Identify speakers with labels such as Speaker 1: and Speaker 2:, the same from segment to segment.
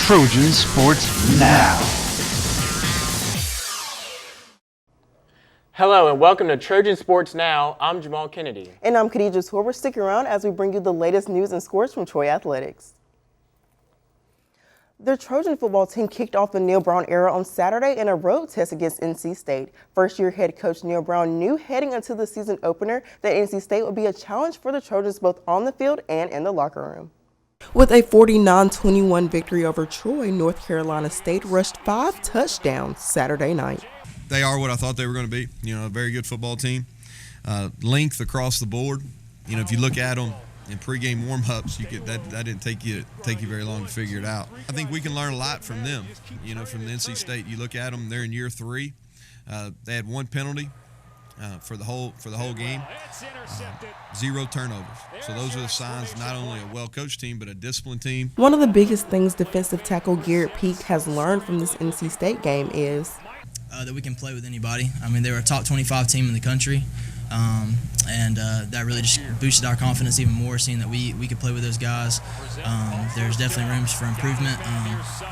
Speaker 1: Trojan Sports Now.
Speaker 2: Hello and welcome to Trojan Sports Now. I'm Jahmal Kennedy.
Speaker 3: And I'm Khadijah. Torbert. Stick around as we bring you the latest news and scores from Troy Athletics. The Trojan football team kicked off the Neil Brown era on Saturday in a road test against NC State. First-year head coach Neil Brown knew heading into the season opener that NC State would be a challenge for the Trojans both on the field and in the locker room. With a 49-21 victory over Troy, North Carolina State rushed 5 touchdowns Saturday night.
Speaker 4: They are what I thought they were going to be. A very good football team. Length across the board. If you look at them in pregame warm-ups, that didn't take you very long to figure it out. I think we can learn a lot from them. From the NC State. You look at them; they're in year 3. They had 1 penalty for the whole game. 0 turnovers. So those are the signs not only a well-coached team but a disciplined team.
Speaker 3: One of the biggest things defensive tackle Garrett Peak has learned from this NC State game is
Speaker 5: that we can play with anybody. They were a top 25 team in the country, and that really just boosted our confidence even more, seeing that we could play with those guys. There's definitely rooms for improvement,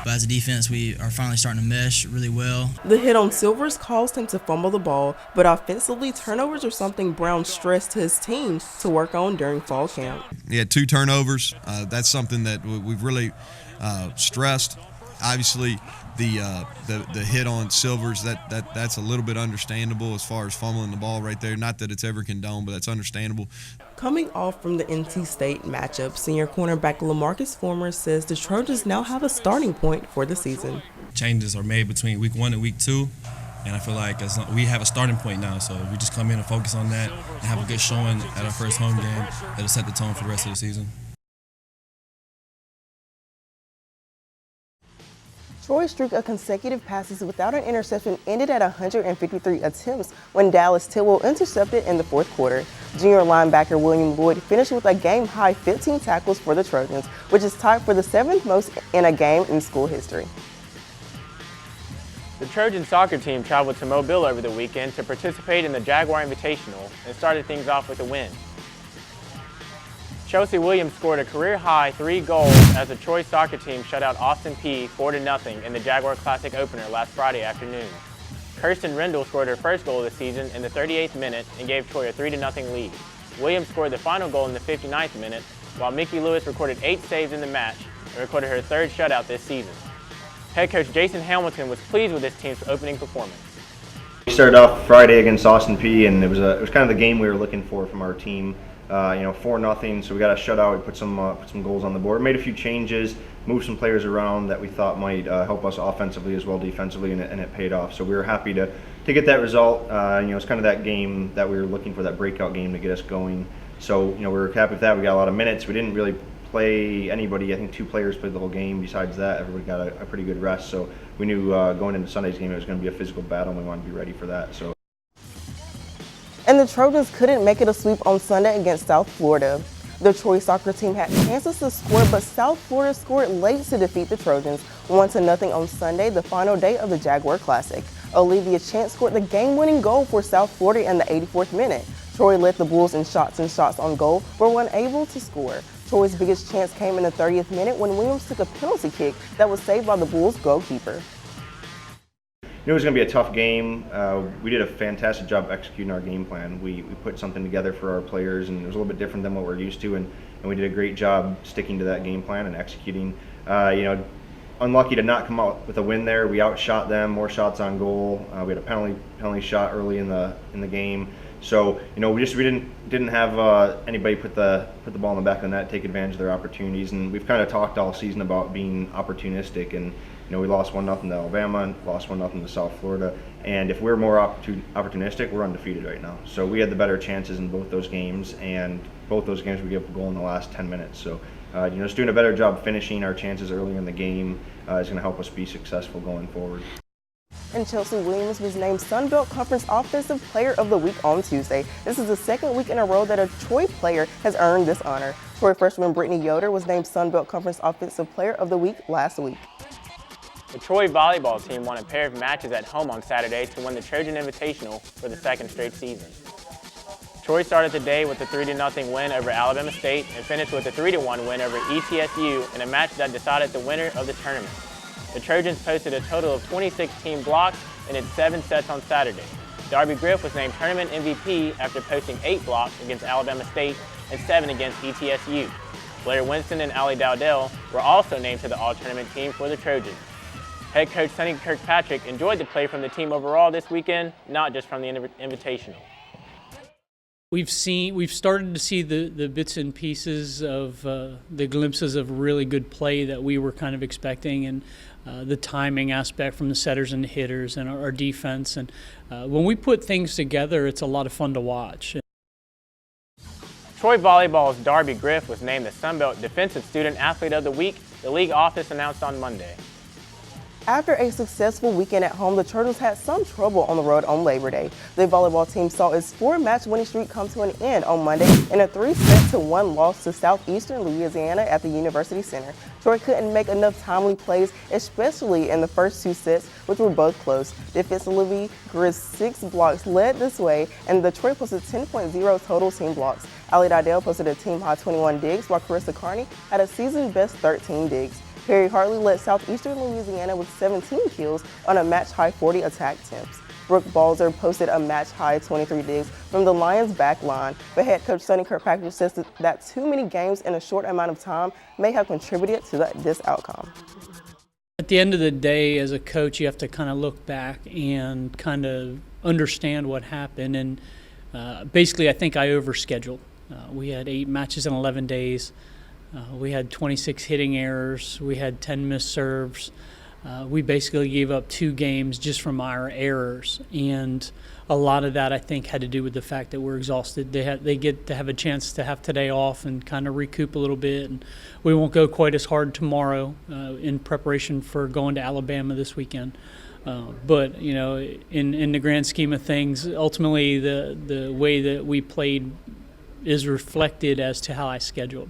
Speaker 5: but as a defense, we are finally starting to mesh really well.
Speaker 3: The hit on Silvers caused him to fumble the ball, but offensively, turnovers are something Brown stressed to his team to work on during fall camp.
Speaker 4: He had 2 turnovers. That's something that we've really stressed. Obviously, the hit on Silvers, that's a little bit understandable as far as fumbling the ball right there. Not that it's ever condoned, but that's understandable.
Speaker 3: Coming off from the NC State matchup, senior cornerback LaMarcus Former says the Trojans now have a starting point for the season.
Speaker 6: Changes are made between week 1 and week 2, and I feel like we have a starting point now. So if we just come in and focus on that and have a good showing at our first home game, it'll set the tone for the rest of the season.
Speaker 3: Troy's streak of consecutive passes without an interception ended at 153 attempts when Dallas Tidwell intercepted in the fourth quarter. Junior linebacker William Lloyd finished with a game-high 15 tackles for the Trojans, which is tied for the 7th most in a game in school history.
Speaker 2: The Trojan soccer team traveled to Mobile over the weekend to participate in the Jaguar Invitational and started things off with a win. Chelsea Williams scored a career-high 3 goals as the Troy soccer team shut out Austin Peay 4-0 in the Jaguar Classic opener last Friday afternoon. Kirsten Rendell scored her first goal of the season in the 38th minute and gave Troy a 3-0 lead. Williams scored the final goal in the 59th minute, while Mickey Lewis recorded 8 saves in the match and recorded her 3rd shutout this season. Head coach Jason Hamilton was pleased with his team's opening performance.
Speaker 7: We started off Friday against Austin Peay, and it was kind of the game we were looking for from our team. 4-0, so we got a shutout. We put some goals on the board, made a few changes, moved some players around that we thought might help us offensively as well defensively, and it paid off. So we were happy to get that result. It's kind of that game that we were looking for, that breakout game to get us going. So we were happy with that. We got a lot of minutes. We didn't really play anybody. I think 2 players played the whole game. Besides that, everybody got a pretty good rest. So we knew going into Sunday's game it was going to be a physical battle, and we wanted to be ready for that. So.
Speaker 3: And the Trojans couldn't make it a sweep on Sunday against South Florida. The Troy soccer team had chances to score, but South Florida scored late to defeat the Trojans 1-0 on Sunday, the final day of the Jaguar Classic. Olivia Chance scored the game-winning goal for South Florida in the 84th minute. Troy led the Bulls in shots on goal, but were unable to score. Troy's biggest chance came in the 30th minute when Williams took a penalty kick that was saved by the Bulls goalkeeper.
Speaker 7: Knew it was going to be a tough game. We did a fantastic job executing our game plan. We put something together for our players, and it was a little bit different than what we're used to, and we did a great job sticking to that game plan and executing. Unlucky to not come out with a win there. We outshot them, more shots on goal. We had a penalty shot early in the game. So we didn't have anybody put the ball in the back of the net, take advantage of their opportunities, and we've kind of talked all season about being opportunistic. And we lost 1-0 to Alabama, lost 1-0 to South Florida, and if we're more opportunistic, we're undefeated right now. So we had the better chances in both those games, and both those games we gave up a goal in the last 10 minutes. So just doing a better job finishing our chances earlier in the game is going to help us be successful going forward.
Speaker 3: And Chelsea Williams was named Sun Belt Conference Offensive Player of the Week on Tuesday. This is the 2nd week in a row that a Troy player has earned this honor. Troy freshman Brittany Yoder was named Sun Belt Conference Offensive Player of the Week last week.
Speaker 2: The Troy volleyball team won a pair of matches at home on Saturday to win the Trojan Invitational for the 2nd straight season. Troy started the day with a 3-0 win over Alabama State and finished with a 3-1 win over ETSU in a match that decided the winner of the tournament. The Trojans posted a total of 26 team blocks in its 7 sets on Saturday. Darby Griff was named tournament MVP after posting 8 blocks against Alabama State and 7 against ETSU. Blair Winston and Allie Dowdell were also named to the all-tournament team for the Trojans. Head coach Sonny Kirkpatrick enjoyed the play from the team overall this weekend, not just from the Invitational.
Speaker 8: We've started to see the bits and pieces of the glimpses of really good play that we were kind of expecting, and the timing aspect from the setters and the hitters and our defense. And when we put things together, it's a lot of fun to watch.
Speaker 2: Troy Volleyball's Darby Griff was named the Sunbelt Defensive Student Athlete of the Week, the league office announced on Monday.
Speaker 3: After a successful weekend at home, the Trojans had some trouble on the road on Labor Day. The volleyball team saw its 4-match winning streak come to an end on Monday in a 3-1 loss to Southeastern Louisiana at the University Center. Troy couldn't make enough timely plays, especially in the first 2 sets, which were both close. Defensively, Griff's 6 blocks led this way, and the Troy posted 10.0 total team blocks. Allie Dowdell posted a team-high 21 digs, while Carissa Carney had a season-best 13 digs. Perry Hartley led Southeastern Louisiana with 17 kills on a match-high 40 attack attempts. Brooke Balzer posted a match-high 23 digs from the Lions' back line, but head coach Sonny Kirkpatrick says that too many games in a short amount of time may have contributed to this outcome.
Speaker 8: At the end of the day, as a coach, you have to kind of look back and kind of understand what happened. And basically, I think I overscheduled. We had 8 matches in 11 days. We had 26 hitting errors. We had 10 missed serves. We basically gave up 2 games just from our errors. And a lot of that, I think, had to do with the fact that we're exhausted. They get to have a chance to have today off and kind of recoup a little bit. And we won't go quite as hard tomorrow in preparation for going to Alabama this weekend. But, you know, in the grand scheme of things, ultimately the way that we played is reflected as to how I scheduled.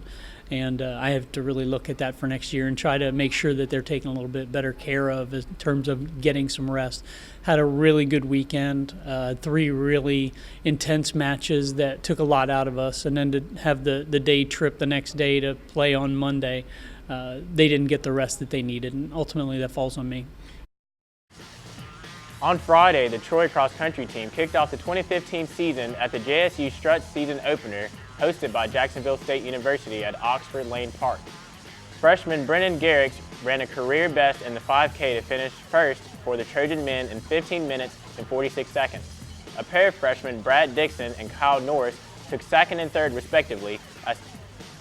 Speaker 8: And I have to really look at that for next year and try to make sure that they're taken a little bit better care of in terms of getting some rest. Had a really good weekend, 3 really intense matches that took a lot out of us, and then to have the day trip the next day to play on Monday, they didn't get the rest that they needed, and ultimately that falls on me.
Speaker 2: On Friday, the Troy cross-country team kicked off the 2015 season at the JSU Struts season opener, hosted by Jacksonville State University at Oxford Lane Park. Freshman Brennan Garrix ran a career best in the 5K to finish first for the Trojan men in 15 minutes and 46 seconds. A pair of freshmen, Brad Dixon and Kyle Norris, took 2nd and 3rd respectively.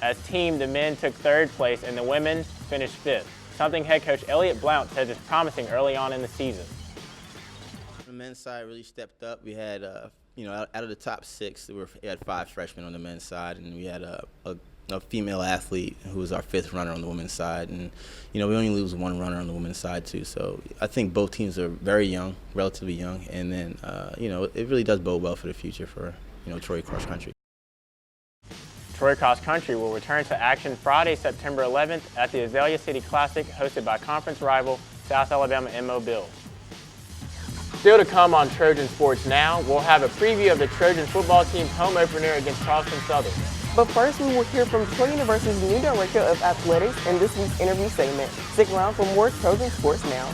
Speaker 2: As team, the men took 3rd place and the women finished 5th, something head coach Elliott Blount says is promising early on in the season.
Speaker 9: The men's side really stepped up. We had, out of the top 6, we had 5 freshmen on the men's side, and we had a female athlete who was our 5th runner on the women's side, and we only lose 1 runner on the women's side too. So I think both teams are very young, relatively young, and then it really does bode well for the future for Troy cross country.
Speaker 2: Troy cross country will return to action Friday, September 11th at the Azalea City Classic, hosted by conference rival South Alabama in Mobile. Still to come on Trojan Sports Now, we'll have a preview of the Trojan football team's home opener against Charleston Southern.
Speaker 3: But first, we will hear from Troy University's new Director of Athletics in this week's interview segment. Stick around for more Trojan Sports Now.